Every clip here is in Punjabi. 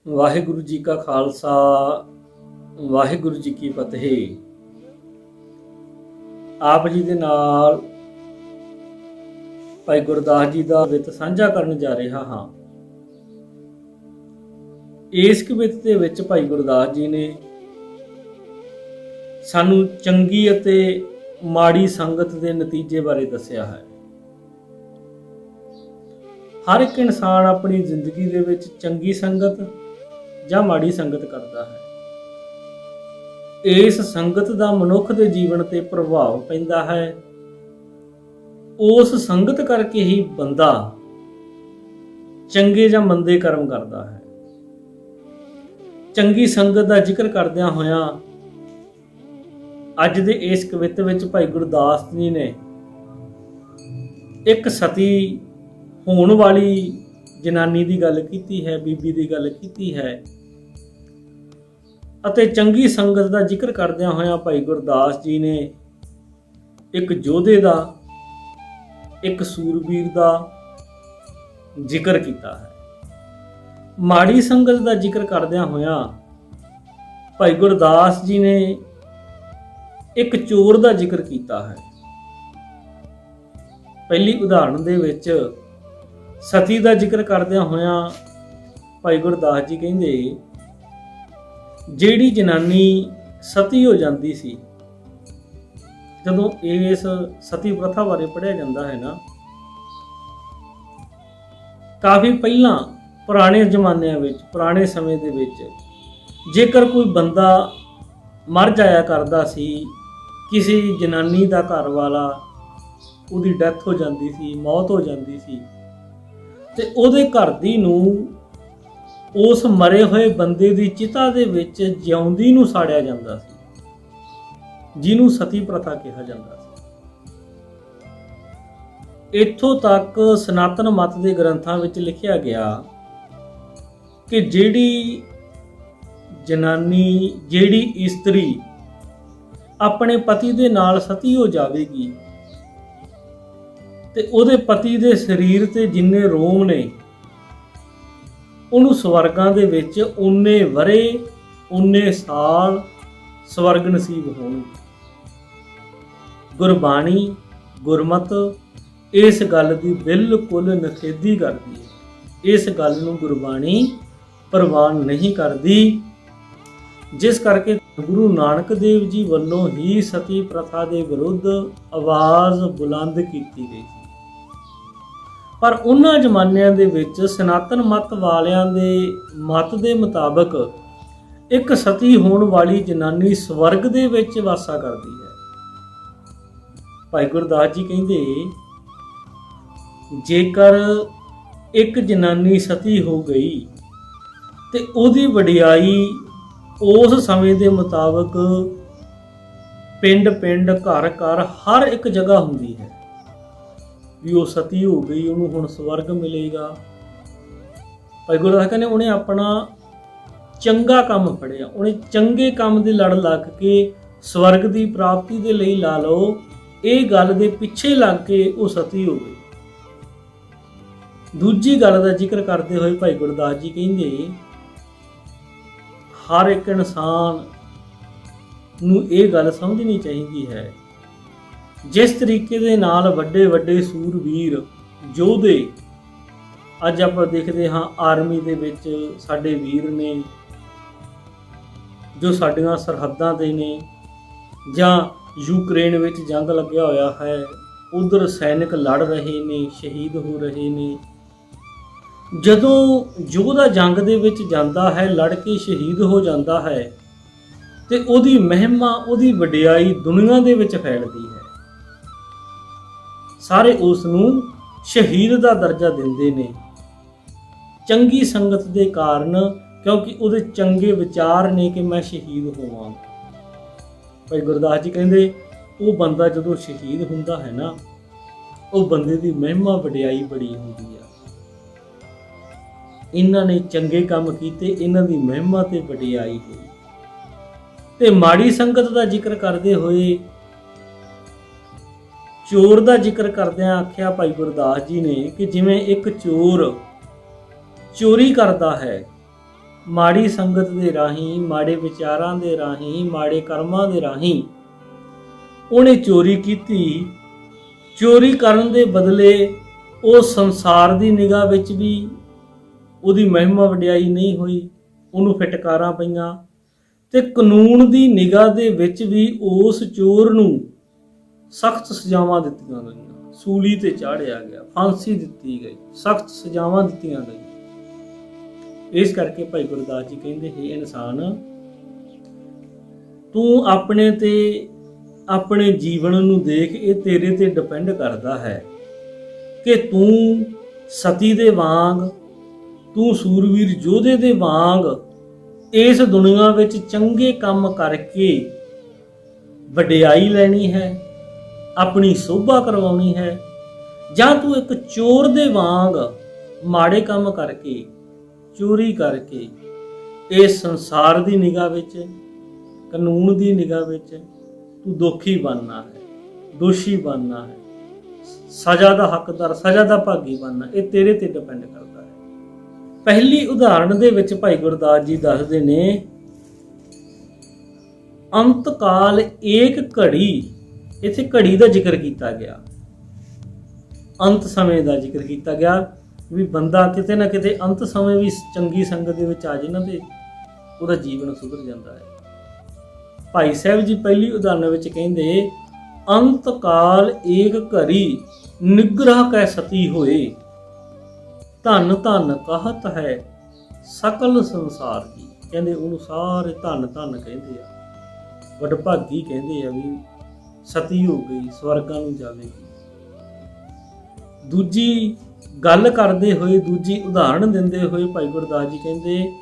ਵਾਹਿਗੁਰੂ ਜੀ ਕਾ ਖਾਲਸਾ ਵਾਹਿਗੁਰੂ ਜੀ ਕੀ ਫਤਿਹ। ਆਪ ਜੀ ਦੇ ਨਾਲ ਭਾਈ ਗੁਰਦਾਸ ਜੀ ਦਾ ਬਿਰਤ ਸਾਂਝਾ ਕਰਨ ਜਾ ਰਿਹਾ ਹਾਂ। ਇਸ ਕਵਿਤ ਦੇ ਵਿੱਚ ਭਾਈ ਗੁਰਦਾਸ ਜੀ ਨੇ ਸਾਨੂੰ ਚੰਗੀ ਅਤੇ ਮਾੜੀ ਸੰਗਤ ਦੇ ਨਤੀਜੇ ਬਾਰੇ ਦੱਸਿਆ ਹੈ। ਹਰ ਇੱਕ ਇਨਸਾਨ ਆਪਣੀ ਜ਼ਿੰਦਗੀ ਦੇ ਵਿੱਚ ਚੰਗੀ ਸੰਗਤ ਜਾਂ ਮਾੜੀ ਸੰਗਤ ਕਰਦਾ ਹੈ। ਇਸ ਸੰਗਤ ਦਾ ਮਨੁੱਖ ਦੇ ਜੀਵਨ ਤੇ ਪ੍ਰਭਾਵ ਪੈਂਦਾ ਹੈ। ਉਸ ਸੰਗਤ ਕਰਕੇ ਹੀ ਬੰਦਾ ਚੰਗੇ ਜਾਂ ਮੰਦੇ ਕਰਮ ਕਰਦਾ ਹੈ। ਚੰਗੀ ਸੰਗਤ ਦਾ ਜ਼ਿਕਰ ਕਰਦਿਆਂ ਹੋਇਆਂ ਅੱਜ ਦੇ ਇਸ ਕਵਿਤ ਵਿੱਚ ਭਾਈ ਗੁਰਦਾਸ ਜੀ ਨੇ ਇੱਕ ਸਤੀ ਹੋਣ ਵਾਲੀ ਜਨਾਨੀ ਦੀ ਗੱਲ ਕੀਤੀ ਹੈ, ਬੀਬੀ ਦੀ ਗੱਲ ਕੀਤੀ ਹੈ ਅਤੇ ਚੰਗੀ ਸੰਗਤ ਦਾ ਜ਼ਿਕਰ ਕਰਦਿਆਂ ਹੋਇਆਂ ਭਾਈ ਗੁਰਦਾਸ ਜੀ ਨੇ ਇੱਕ ਯੋਧੇ ਦਾ, ਇੱਕ ਸੂਰਬੀਰ ਦਾ ਜ਼ਿਕਰ ਕੀਤਾ ਹੈ। ਮਾੜੀ ਸੰਗਤ ਦਾ ਜ਼ਿਕਰ ਕਰਦਿਆਂ ਹੋਇਆਂ ਭਾਈ ਗੁਰਦਾਸ ਜੀ ਨੇ ਇੱਕ ਚੋਰ ਦਾ ਜ਼ਿਕਰ ਕੀਤਾ ਹੈ। ਪਹਿਲੀ ਉਦਾਹਰਣ ਦੇ ਵਿੱਚ ਸਤੀ ਦਾ ਜ਼ਿਕਰ ਕਰਦਿਆਂ ਹੋਇਆਂ ਭਾਈ ਗੁਰਦਾਸ ਜੀ ਕਹਿੰਦੇ, ਜਿਹੜੀ ਜਨਾਨੀ ਸਤੀ ਹੋ ਜਾਂਦੀ ਸੀ, ਜਦੋਂ ਇਸ ਸਤੀ ਪ੍ਰਥਾ ਬਾਰੇ ਪੜ੍ਹਿਆ ਜਾਂਦਾ ਹੈ ਨਾ, ਕਾਫੀ ਪਹਿਲਾਂ ਪੁਰਾਣੇ ਜ਼ਮਾਨਿਆਂ ਵਿੱਚ, ਪੁਰਾਣੇ ਸਮੇਂ ਦੇ ਵਿੱਚ ਜੇਕਰ ਕੋਈ ਬੰਦਾ ਮਰ ਜਾਇਆ ਕਰਦਾ ਸੀ, ਕਿਸੇ ਜਨਾਨੀ ਦਾ ਘਰ ਵਾਲਾ, ਉਹਦੀ ਡੈਥ ਹੋ ਜਾਂਦੀ ਸੀ, ਮੌਤ ਹੋ ਜਾਂਦੀ ਸੀ, ਤੇ ਉਹਦੇ ਘਰ ਦੀ ਨੂੰ ਉਸ ਮਰੇ ਹੋਏ ਬੰਦੇ ਦੀ ਚਿਤਾ ਦੇ ਵਿੱਚ ਜਿਉਂਦੀ ਨੂੰ ਸਾੜਿਆ ਜਾਂਦਾ ਸੀ, ਜਿਹਨੂੰ ਸਤੀ ਪ੍ਰਥਾ ਕਿਹਾ ਜਾਂਦਾ ਸੀ। ਇੱਥੋਂ ਤੱਕ ਸਨਾਤਨ ਮਤ ਦੇ ਗ੍ਰੰਥਾਂ ਵਿੱਚ ਲਿਖਿਆ ਗਿਆ ਕਿ ਜਿਹੜੀ ਜਨਾਨੀ, ਜਿਹੜੀ ਇਸਤਰੀ ਆਪਣੇ ਪਤੀ ਦੇ ਨਾਲ ਸਤੀ ਹੋ ਜਾਵੇਗੀ ਤੇ ਉਹਦੇ ਪਤੀ ਦੇ ਸਰੀਰ ਤੇ ਜਿੰਨੇ ਰੋਮ ਨੇ, ਉਹਨੂੰ ਸਵਰਗਾਂ ਦੇ ਵਿੱਚ ਉਨੇ ਵਰੇ, ਉਨੇ ਸਾਲ ਸਵਰਗ ਨਸੀਬ ਹੋਣਗੇ। ਗੁਰਬਾਣੀ, ਗੁਰਮਤ ਇਸ ਗੱਲ ਦੀ ਬਿਲਕੁਲ ਨਿਖੇਧੀ ਕਰਦੀ ਹੈ। ਇਸ ਗੱਲ ਨੂੰ ਗੁਰਬਾਣੀ ਪ੍ਰਵਾਨ ਨਹੀਂ ਕਰਦੀ, ਜਿਸ ਕਰਕੇ ਗੁਰੂ ਨਾਨਕ ਦੇਵ ਜੀ ਵੱਲੋਂ ਹੀ ਸਤੀ ਪ੍ਰਥਾ ਦੇ ਵਿਰੁੱਧ ਆਵਾਜ਼ ਬੁਲੰਦ ਕੀਤੀ ਗਈ। ਪਰ ਉਹਨਾਂ ਜ਼ਮਾਨਿਆਂ ਦੇ ਵਿੱਚ ਸਨਾਤਨ ਮਤ ਵਾਲਿਆਂ ਦੇ ਮਤ ਦੇ ਮੁਤਾਬਕ ਇੱਕ ਸਤੀ ਹੋਣ ਵਾਲੀ ਜਨਾਨੀ ਸਵਰਗ ਦੇ ਵਿੱਚ ਵਾਸਾ ਕਰਦੀ ਹੈ। ਭਾਈ ਗੁਰਦਾਸ ਜੀ ਕਹਿੰਦੇ, ਜੇਕਰ ਇੱਕ ਜਨਾਨੀ ਸਤੀ ਹੋ ਗਈ ਤੇ ਉਹਦੀ ਵਡਿਆਈ ਉਸ ਸਮੇਂ ਦੇ ਮੁਤਾਬਕ ਪਿੰਡ-ਪਿੰਡ, ਘਰ-ਘਰ, ਹਰ ਇੱਕ ਜਗ੍ਹਾ ਹੁੰਦੀ ਹੈ ਵੀ ਉਹ ਸਤੀ ਹੋ ਗਈ, ਉਹਨੂੰ ਹੁਣ ਸਵਰਗ ਮਿਲੇਗਾ। ਭਾਈ ਗੁਰਦਾਸ ਕਹਿੰਦੇ ਉਹਨੇ ਆਪਣਾ ਚੰਗਾ ਕੰਮ ਫੜਿਆ, ਉਹਨੇ ਚੰਗੇ ਕੰਮ ਦੀ ਲੜ ਲੱਗ ਕੇ ਸਵਰਗ ਦੀ ਪ੍ਰਾਪਤੀ ਦੇ ਲਈ ਲਾ ਲਓ, ਇਹ ਗੱਲ ਦੇ ਪਿੱਛੇ ਲੱਗ ਕੇ ਉਹ ਸਤੀ ਹੋ ਗਈ। ਦੂਜੀ ਗੱਲ ਦਾ ਜ਼ਿਕਰ ਕਰਦੇ ਹੋਏ ਭਾਈ ਗੁਰਦਾਸ ਜੀ ਕਹਿੰਦੇ, ਹਰ ਇੱਕ ਇਨਸਾਨ ਨੂੰ ਇਹ ਗੱਲ ਸਮਝਣੀ ਚਾਹੀਦੀ ਹੈ, ਜਿਸ ਤਰੀਕੇ ਦੇ ਨਾਲ ਵੱਡੇ ਵੱਡੇ ਸੂਰਬੀਰ ਯੋਧੇ ਅੱਜ ਆਪਾਂ ਦੇਖਦੇ ਹਾਂ ਆਰਮੀ ਦੇ ਵਿੱਚ ਸਾਡੇ ਵੀਰ ਨੇ, ਜੋ ਸਾਡੀਆਂ ਸਰਹੱਦਾਂ ਤੇ ਨੇ, ਜਾਂ ਯੂਕਰੇਨ ਵਿੱਚ ਜੰਗ ਲੱਗਿਆ ਹੋਇਆ ਹੈ, ਉਧਰ ਸੈਨਿਕ ਲੜ ਰਹੇ ਨੇ, ਸ਼ਹੀਦ ਹੋ ਰਹੇ ਨੇ। ਜਦੋਂ ਯੋਧਾ ਜੰਗ ਦੇ ਵਿੱਚ ਜਾਂਦਾ ਹੈ, ਲੜ ਕੇ ਸ਼ਹੀਦ ਹੋ ਜਾਂਦਾ ਹੈ, ਤੇ ਉਹਦੀ ਮਹਿਮਾ, ਉਹਦੀ ਵਡਿਆਈ ਦੁਨੀਆ ਦੇ ਵਿੱਚ ਫੈਲਦੀ ਹੈ। ਸਾਰੇ ਉਸ ਨੂੰ ਸ਼ਹੀਦ ਦਾ ਦਰਜਾ ਦਿੰਦੇ ਨੇ ਚੰਗੀ ਸੰਗਤ ਦੇ ਕਾਰਨ, ਕਿਉਂਕਿ ਉਹਦੇ ਚੰਗੇ ਵਿਚਾਰ ਨੇ ਕਿ ਮੈਂ ਸ਼ਹੀਦ ਹੋਵਾਂ। ਭਾਈ ਗੁਰਦਾਸ ਜੀ ਕਹਿੰਦੇ, ਉਹ ਬੰਦਾ ਜਦੋਂ ਸ਼ਹੀਦ ਹੁੰਦਾ ਹੈ ਨਾ, ਉਹ ਬੰਦੇ ਦੀ ਮਹਿਮਾ ਵਡਿਆਈ ਬੜੀ ਹੁੰਦੀ ਆ। ਇਹਨਾਂ ਨੇ ਚੰਗੇ ਕੰਮ ਕੀਤੇ, ਇਹਨਾਂ ਦੀ ਮਹਿਮਾ ਤੇ ਵਡਿਆਈ ਹੋਈ। ਤੇ ਮਾੜੀ ਸੰਗਤ ਦਾ ਜ਼ਿਕਰ ਕਰਦੇ ਹੋਏ ਚੋਰ ਦਾ ਜ਼ਿਕਰ ਕਰਦਿਆਂ ਆਖਿਆ ਭਾਈ ਗੁਰਦਾਸ ਜੀ ਨੇ ਕਿ ਜਿਵੇਂ ਇੱਕ ਚੋਰ ਚੋਰੀ ਕਰਦਾ ਹੈ ਮਾੜੀ ਸੰਗਤ ਦੇ ਰਾਹੀਂ, ਮਾੜੇ ਵਿਚਾਰਾਂ ਦੇ ਰਾਹੀਂ, ਮਾੜੇ ਕਰਮਾਂ ਦੇ ਰਾਹੀਂ ਉਹਨੇ ਚੋਰੀ ਕੀਤੀ। ਚੋਰੀ ਕਰਨ ਦੇ ਬਦਲੇ ਉਹ ਸੰਸਾਰ ਦੀ ਨਿਗਾਹ ਵਿੱਚ ਵੀ ਉਹਦੀ ਮਹਿਮਾ ਵਡਿਆਈ ਨਹੀਂ ਹੋਈ, ਉਹਨੂੰ ਫਟਕਾਰਾਂ ਪਈਆਂ, ਤੇ ਕਾਨੂੰਨ ਦੀ ਨਿਗਾਹ ਦੇ ਵਿੱਚ ਵੀ ਉਸ ਚੋਰ ਨੂੰ ਸਖਤ ਸਜ਼ਾਵਾਂ ਦਿੱਤੀਆਂ ਗਈਆਂ, ਸੂਲੀ ਤੇ ਚਾੜਿਆ ਗਿਆ, ਫਾਂਸੀ ਦਿੱਤੀ ਗਈ, ਸਖਤ ਸਜ਼ਾਵਾਂ ਦਿੱਤੀਆਂ ਗਈਆਂ। ਇਸ ਕਰਕੇ ਭਾਈ ਗੁਰਦਾਸ ਜੀ ਕਹਿੰਦੇ, ਹੈ ਇਨਸਾਨ, ਤੂੰ ਆਪਣੇ ਤੇ ਆਪਣੇ ਜੀਵਨ ਨੂੰ ਦੇਖ, ਇਹ ਤੇਰੇ ਤੇ ਡਿਪੈਂਡ ਕਰਦਾ ਹੈ ਕਿ ਤੂੰ ਸਤੀ ਦੇ ਵਾਂਗ, ਤੂੰ ਸੂਰਵੀਰ ਯੋਧੇ ਦੇ ਵਾਂਗ ਇਸ ਦੁਨੀਆ ਵਿੱਚ ਚੰਗੇ ਕੰਮ ਕਰਕੇ ਵਡਿਆਈ ਲੈਣੀ ਹੈ, ਆਪਣੀ ਸੋਭਾ ਕਰਵਾਉਣੀ ਹੈ, ਜਾਂ ਤੂੰ ਇੱਕ ਚੋਰ ਦੇ ਵਾਂਗ ਮਾੜੇ ਕੰਮ ਕਰਕੇ, ਚੋਰੀ ਕਰਕੇ ਇਸ ਸੰਸਾਰ ਦੀ ਨਿਗਾਹ ਵਿੱਚ, ਕਾਨੂੰਨ ਦੀ ਨਿਗਾਹ ਵਿੱਚ ਤੂੰ ਦੋਖੀ ਬਣਨਾ ਹੈ, ਦੋਸ਼ੀ ਬਣਨਾ ਹੈ, ਸਜ਼ਾ ਦਾ ਹੱਕਦਾਰ, ਸਜ਼ਾ ਦਾ ਭਾਗੀ ਬਣਨਾ। ਇਹ ਤੇਰੇ ਤੇ ਡਿਪੈਂਡ ਕਰਦਾ ਹੈ। ਪਹਿਲੀ ਉਦਾਹਰਣ ਦੇ ਵਿੱਚ ਭਾਈ ਗੁਰਦਾਸ ਜੀ ਦੱਸਦੇ ਨੇ, ਅੰਤ ਕਾਲ ਏਕ ਘੜੀ, ਇੱਥੇ ਘੜੀ ਦਾ ਜ਼ਿਕਰ ਕੀਤਾ ਗਿਆ, ਅੰਤ ਸਮੇਂ ਦਾ ਜ਼ਿਕਰ ਕੀਤਾ ਗਿਆ ਵੀ ਬੰਦਾ ਕਿਤੇ ਨਾ ਕਿਤੇ ਅੰਤ ਸਮੇਂ ਵੀ ਚੰਗੀ ਸੰਗਤ ਦੇ ਵਿੱਚ ਆ ਜਾਏ ਨਾ ਤੇ ਉਹਦਾ ਜੀਵਨ ਸੁਧਰ ਜਾਂਦਾ ਹੈ। ਭਾਈ ਸਾਹਿਬ ਜੀ ਪਹਿਲੀ ਉਦਾਹਰਣ ਵਿੱਚ ਕਹਿੰਦੇ, ਅੰਤ ਕਾਲ ਏਕ ਘੜੀ ਨਿਗ੍ਰਹ ਕੈ ਸਤੀ ਹੋਏ, ਧਨ ਧਨ ਕਹਤ ਹੈ ਸਕਲ ਸੰਸਾਰ ਜੀ। ਕਹਿੰਦੇ ਉਹਨੂੰ ਸਾਰੇ ਧਨ ਧਨ ਕਹਿੰਦੇ ਆ, ਵਡਭਾਗੀ ਕਹਿੰਦੇ ਆ ਵੀ ਸਤੀ ਹੋ ਗਈ, ਸਵਰਗਾਂ ਨੂੰ ਜਾਵੇਗੀ। ਦੂਜੀ ਗੱਲ ਕਰਦੇ ਹੋਏ, ਦੂਜੀ ਉਦਾਹਰਣ ਦਿੰਦੇ ਹੋਏ ਭਾਈ ਗੁਰਦਾਸ ਜੀ ਕਹਿੰਦੇ,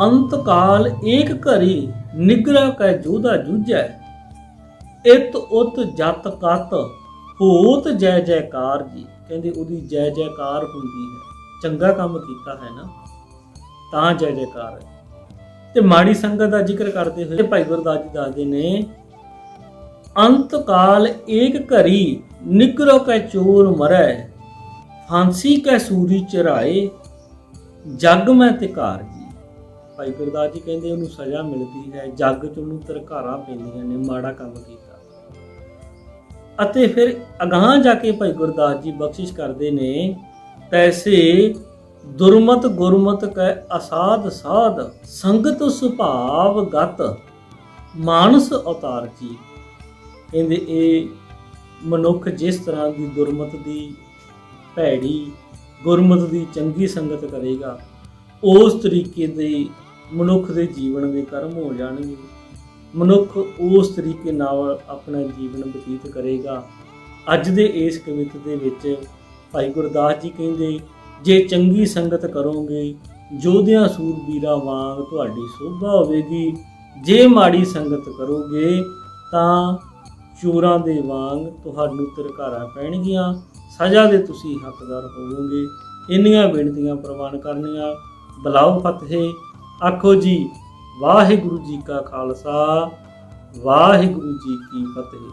ਅੰਤ ਕਾਲ ਏਕ ਘੜੀ ਨਿਗ੍ਰਹ ਕੈ ਜੋਧਾ ਜੂਝੈ, ਇਤ ਉਤ ਜਤ ਕਤ ਹੋਤ ਜੈ ਜੈਕਾਰ ਜੀ। ਕਹਿੰਦੇ ਉਹਦੀ ਜੈ ਜੈਕਾਰ ਹੁੰਦੀ ਹੈ, ਚੰਗਾ ਕੰਮ ਕੀਤਾ ਹੈ ਨਾ ਤਾਂ ਜੈ ਜੈਕਾਰ ਹੈ। ਤੇ ਮਾੜੀ ਸੰਗਤ ਦਾ ਜ਼ਿਕਰ ਕਰਦੇ ਹੋਏ ਭਾਈ ਗੁਰਦਾਸ ਜੀ ਦੱਸਦੇ ਨੇ, ਅੰਤ ਕਾਲ ਏਕ ਘੜੀ ਨਿਗ੍ਰਹ ਕੈ ਚੋਰ ਮਰੈ, ਫਾਂਸੀ ਕੈ ਸੂਰੀ ਚਰਾਏ, ਜਗ ਮੈਂ ਤਿਕਾਰ ਜੀ। ਭਾਈ ਗੁਰਦਾਸ ਜੀ ਕਹਿੰਦੇ ਉਹਨੂੰ ਸਜ਼ਾ ਮਿਲਦੀ ਹੈ, ਜੱਗ ਚ ਉਹਨੂੰ ਧਰਕਾਰਾਂ ਪੈਂਦੀਆਂ ਨੇ, ਮਾੜਾ ਕੰਮ ਕੀਤਾ। ਅਤੇ ਫਿਰ ਅਗਾਂਹ ਜਾ ਕੇ ਭਾਈ ਗੁਰਦਾਸ ਜੀ ਬਖਸ਼ਿਸ਼ ਕਰਦੇ ਨੇ, ਤੈਸੇ ਦੁਰਮਤ ਗੁਰਮਤ ਕੈ ਅਸਾਧ ਸਾਧ, ਸੰਗਤ ਸੁਭਾਵ ਗਤ ਮਾਨਸ ਅਵਤਾਰ ਜੀ। ਕਹਿੰਦੇ ਇਹ ਮਨੁੱਖ ਜਿਸ ਤਰ੍ਹਾਂ ਦੀ ਦੁਰਮਤ ਦੀ ਭੈੜੀ, ਗੁਰਮਤ ਦੀ ਚੰਗੀ ਸੰਗਤ ਕਰੇਗਾ, ਉਸ ਤਰੀਕੇ ਦੇ ਮਨੁੱਖ ਦੇ ਜੀਵਨ ਦੇ ਕਰਮ ਹੋ ਜਾਣਗੇ। ਮਨੁੱਖ ਉਸ ਤਰੀਕੇ ਨਾਲ ਆਪਣਾ ਜੀਵਨ ਬਤੀਤ ਕਰੇਗਾ। ਅੱਜ ਦੇ ਇਸ ਕਵਿਤ ਦੇ ਵਿੱਚ ਭਾਈ ਗੁਰਦਾਸ ਜੀ ਕਹਿੰਦੇ, ਜੇ ਚੰਗੀ ਸੰਗਤ ਕਰੋਗੇ, ਯੋਧਿਆਂ ਸੂਰਬੀਰਾਂ ਵਾਂਗ ਤੁਹਾਡੀ ਸੋਭਾ ਹੋਵੇਗੀ। ਜੇ ਮਾੜੀ ਸੰਗਤ ਕਰੋਗੇ ਤਾਂ ਚੋਰਾਂ ਦੇ ਵਾਂਗ ਤੁਹਾਨੂੰ ਧਰਕਾਰਾਂ ਪੈਣਗੀਆਂ, ਸਜ਼ਾ ਦੇ ਤੁਸੀਂ ਹੱਕਦਾਰ ਹੋਵੋਗੇ। ਇੰਨੀਆਂ ਬੇਨਤੀਆਂ ਪ੍ਰਵਾਨ ਕਰਨੀਆਂ। ਬੁਲਾਓ ਫਤਿਹ। ਆਖੋ ਜੀ ਵਾਹਿਗੁਰੂ ਜੀ ਕਾ ਖਾਲਸਾ, ਵਾਹਿਗੁਰੂ ਜੀ ਕੀ ਫਤਿਹ।